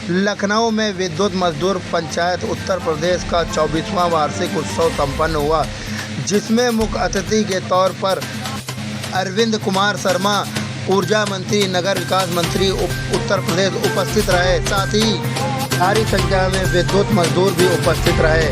लखनऊ में विद्युत मजदूर पंचायत उत्तर प्रदेश का 24वां वार्षिक उत्सव संपन्न हुआ, जिसमें मुख्य अतिथि के तौर पर अरविंद कुमार शर्मा, ऊर्जा मंत्री, नगर विकास मंत्री उत्तर प्रदेश उपस्थित रहे। साथ ही भारी संख्या में विद्युत मजदूर भी उपस्थित रहे।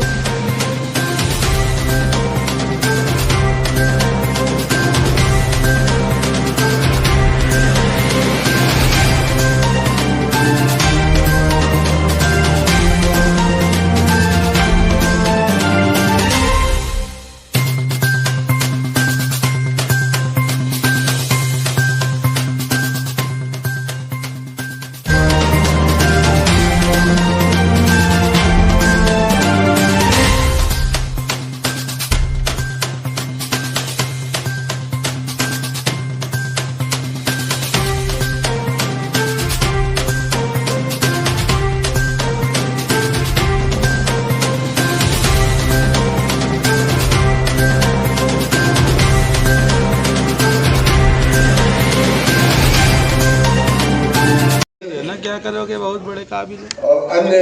क्या करोगे, बहुत बड़े काबिल और अन्य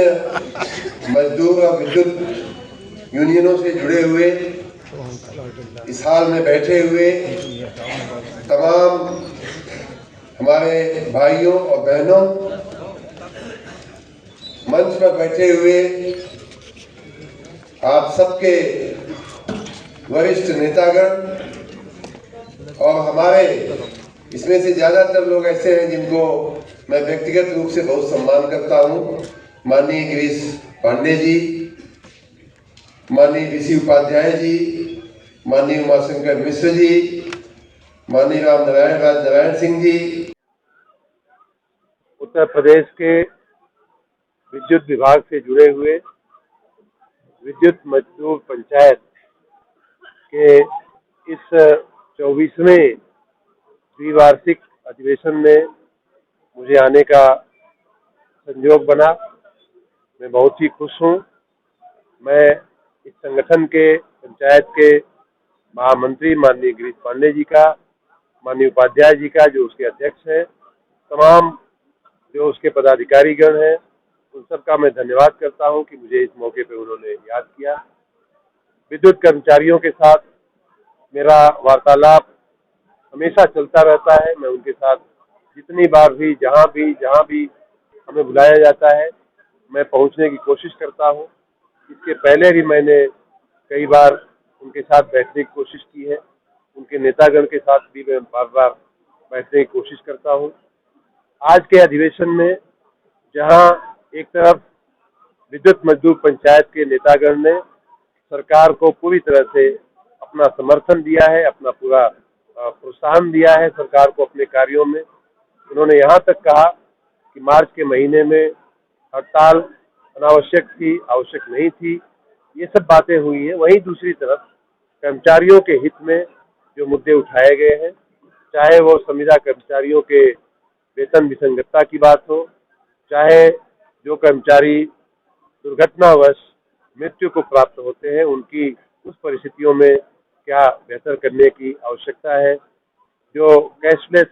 मजदूर और विद्युत यूनियनों से जुड़े हुए इस हाल में बैठे हुए तमाम हमारे भाइयों और बहनों, मंच पर बैठे हुए आप सबके वरिष्ठ नेतागण और हमारे इसमें से ज्यादातर लोग ऐसे हैं जिनको मैं व्यक्तिगत रूप से बहुत सम्मान करता हूं। माननीय गिरीश पांडे जी, माननीय ऋषि उपाध्याय जी, माननीय उमाशंकर मिश्र जी, माननीय राज नारायण सिंह जी। उत्तर प्रदेश के विद्युत विभाग से जुड़े हुए विद्युत मजदूर पंचायत के इस 24वें द्विवार्षिक अधिवेशन में मुझे आने का संयोग बना। मैं बहुत ही खुश हूँ। मैं इस संगठन के पंचायत के महामंत्री माननीय गिरीश पांडे जी का, माननीय उपाध्याय जी का जो उसके अध्यक्ष हैं, तमाम जो उसके पदाधिकारीगण हैं, उन सबका मैं धन्यवाद करता हूँ कि मुझे इस मौके पे उन्होंने याद किया। विद्युत कर्मचारियों के साथ मेरा वार्तालाप हमेशा चलता रहता है। मैं उनके साथ जितनी बार भी जहाँ भी हमें बुलाया जाता है, मैं पहुँचने की कोशिश करता हूँ। इसके पहले भी मैंने कई बार उनके साथ बैठने की कोशिश की है। उनके नेतागण के साथ भी मैं बार बार बैठने की कोशिश करता हूँ। आज के अधिवेशन में जहाँ एक तरफ विद्युत मजदूर पंचायत के नेतागण ने सरकार को पूरी तरह से अपना समर्थन दिया है, अपना पूरा प्रोत्साहन दिया है सरकार को अपने कार्यों में। उन्होंने यहाँ तक कहा कि मार्च के महीने में हड़ताल अनावश्यक थी, आवश्यक नहीं थी। ये सब बातें हुई हैं। वहीं दूसरी तरफ कर्मचारियों के हित में जो मुद्दे उठाए गए हैं, चाहे वो संविदा कर्मचारियों के वेतन विसंगतता की बात हो, चाहे जो कर्मचारी दुर्घटनावश मृत्यु को प्राप्त होते हैं, उनकी उस परिस्थितियों में क्या बेहतर करने की आवश्यकता है, जो कैशलेस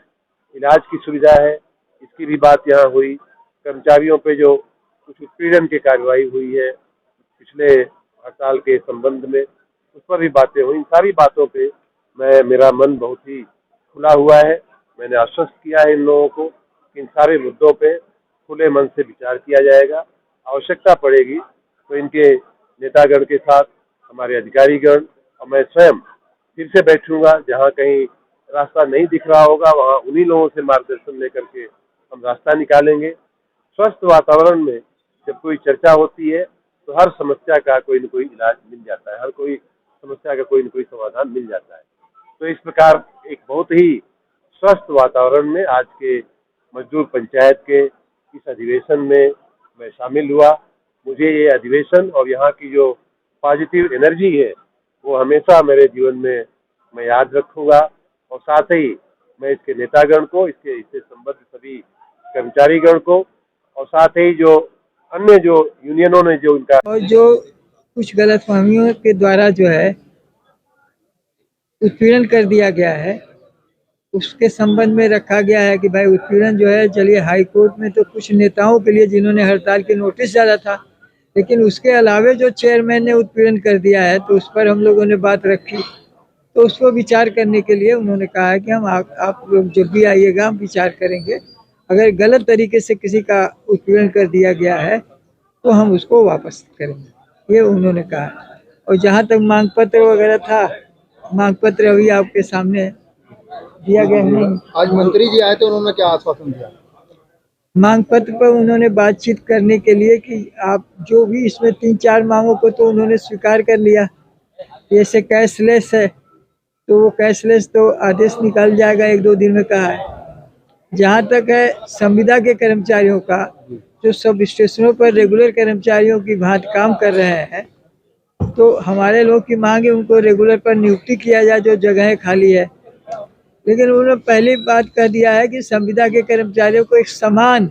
इलाज की सुविधा है, इसकी भी बात यहाँ हुई। कर्मचारियों पे जो कुछ उत्पीड़न की कार्रवाई हुई है पिछले हड़ताल के संबंध में, उस पर भी बातें हुई। इन सारी बातों पे मेरा मन बहुत ही खुला हुआ है। मैंने आश्वस्त किया है इन लोगों को कि इन सारे मुद्दों पे खुले मन से विचार किया जाएगा। आवश्यकता पड़ेगी तो इनके नेतागण के साथ हमारे अधिकारीगण और मैं स्वयं फिर से बैठूंगा। जहाँ कहीं रास्ता नहीं दिख रहा होगा, वहाँ उन्हीं लोगों से मार्गदर्शन लेकर के हम रास्ता निकालेंगे। स्वस्थ वातावरण में जब कोई चर्चा होती है तो हर समस्या का कोई न कोई इलाज मिल जाता है, हर कोई समस्या का कोई न कोई समाधान मिल जाता है। तो इस प्रकार एक बहुत ही स्वस्थ वातावरण में आज के मजदूर पंचायत के इस अधिवेशन में मैं शामिल हुआ। मुझे ये अधिवेशन और यहाँ की जो पॉजिटिव एनर्जी है वो हमेशा मेरे जीवन में मैं याद रखूंगा। और साथ ही मैं इसके नेतागण को, इससे संबद्ध सभी कर्मचारीगण को और साथ ही जो अन्य जो यूनियनों ने जो उनका और जो कुछ गलतफहमियों के द्वारा जो है उत्पीड़न कर दिया गया है, उसके संबंध में रखा गया है कि भाई उत्पीड़न जो है, चलिए हाई कोर्ट में तो कुछ नेताओं के लिए जिन्होंने हड़ताल के नोटिस डाला था, लेकिन उसके अलावे जो चेयरमैन ने उत्पीड़न कर दिया है तो उस पर हम लोगों ने बात रखी। तो उसको विचार करने के लिए उन्होंने कहा है कि हम आप लोग जब भी आइएगा हम विचार करेंगे। अगर गलत तरीके से किसी का उत्पीड़न कर दिया गया है तो हम उसको वापस करेंगे, ये उन्होंने कहा। और जहाँ तक मांग पत्र वगैरह था, मांग पत्र अभी आपके सामने दिया गया है। आज मंत्री जी आए तो उन्होंने क्या आश्वासन दिया? मांग पत्र पर उन्होंने बातचीत करने के लिए कि आप जो भी इसमें 3-4 मांगों को तो उन्होंने स्वीकार कर लिया। जैसे कैशलेस है तो वो कैशलेस तो आदेश निकाल जाएगा 1-2 दिन में कहा है। जहाँ तक है संविदा के कर्मचारियों का, जो सब स्टेशनों पर रेगुलर कर्मचारियों की भांति काम कर रहे हैं, तो हमारे लोग की मांग है उनको रेगुलर पर नियुक्ति किया जाए जो जगहें खाली है। लेकिन उन्होंने पहली बात कह दिया है कि संविदा के कर्मचारियों को एक समान,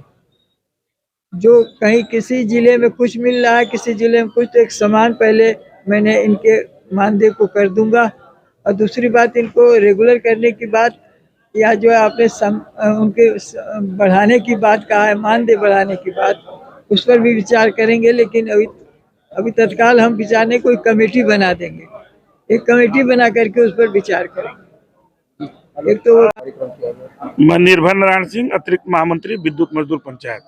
जो कहीं किसी जिले में कुछ मिल रहा है किसी जिले में कुछ, तो एक समान पहले मैंने इनके मानदेय को कर दूंगा। और दूसरी बात, इनको रेगुलर करने की बात या जो है आपने उनके बढ़ाने की बात कहा है, मानदेय बढ़ाने की बात, उस पर भी विचार करेंगे। लेकिन अभी तत्काल हम विचार नहीं, कोई कमेटी बना देंगे, एक कमेटी बना करके उस पर विचार करेंगे। एक तो मैं निर्भय नारायण सिंह, अतिरिक्त महामंत्री विद्युत मजदूर पंचायत।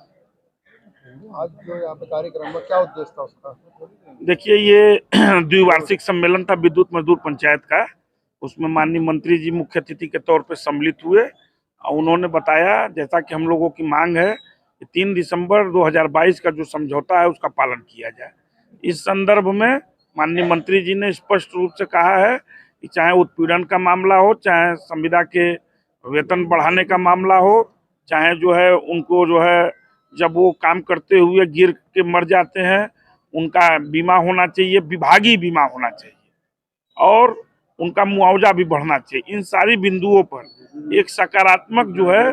आज जो यहाँ पे कार्यक्रम में क्या उद्देश्य था उसका? देखिए, ये द्विवार्षिक सम्मेलन था विद्युत मजदूर पंचायत का। उसमें माननीय मंत्री जी मुख्य अतिथि के तौर पे सम्मिलित हुए और उन्होंने बताया, जैसा कि हम लोगों की मांग है कि 3 दिसंबर 2022 का जो समझौता है उसका पालन किया जाए। इस संदर्भ में माननीय मंत्री जी ने स्पष्ट रूप से कहा है कि चाहे उत्पीड़न का मामला हो, चाहे संविदा के वेतन बढ़ाने का मामला हो, चाहे जो है उनको जो है जब वो काम करते हुए गिर के मर जाते हैं उनका बीमा होना चाहिए, विभागीय बीमा होना चाहिए और उनका मुआवजा भी बढ़ना चाहिए। इन सारी बिंदुओं पर एक सकारात्मक जो है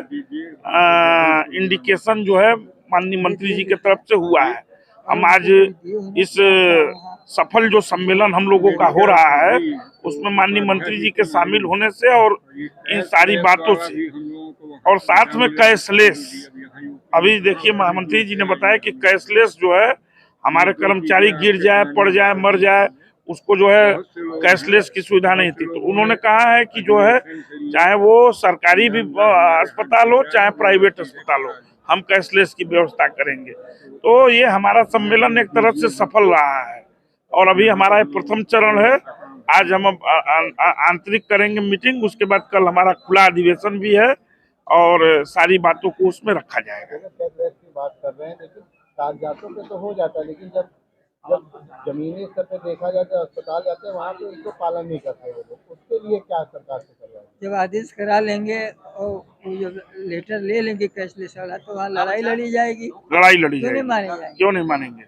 इंडिकेशन जो है माननीय मंत्री जी की तरफ से हुआ है। हम आज इस सफल जो सम्मेलन हम लोगों का हो रहा है उसमें माननीय मंत्री जी के शामिल होने से और इन सारी बातों से, और साथ में कैशलेस, अभी देखिए महामंत्री जी ने बताया कि कैशलेस जो है हमारे कर्मचारी गिर जाए, पड़ जाए, मर जाए, उसको जो है कैशलेस की सुविधा नहीं थी। तो उन्होंने कहा है कि जो है चाहे वो सरकारी भी अस्पताल हो चाहे प्राइवेट अस्पताल हो, हम कैशलेस की व्यवस्था करेंगे। तो ये हमारा सम्मेलन एक तरफ से सफल रहा है और अभी हमारा प्रथम चरण है। आज हम आंतरिक करेंगे मीटिंग, उसके बाद कल हमारा खुला अधिवेशन भी है और सारी बातों को उसमें रखा जाएगा। कैशलेस की बात कर रहे हैं, लेकिन कागजातों पे तो हो जाता है, लेकिन जब जमीनी स्तर पे देखा जाए तो अस्पताल जाते हैं वहाँ पे उसको पालन नहीं करते वो लोग, उसके लिए क्या सरकार से कर रहा है? जब आदेश करा लेंगे और वो जब लेटर ले लेंगे कैशलेस वाला, तो वहाँ लड़ाई लड़ी जाएगी। लड़ाई लड़ी क्यों नहीं जाएगी, माने जाएंगे? क्यों नहीं मानेंगे।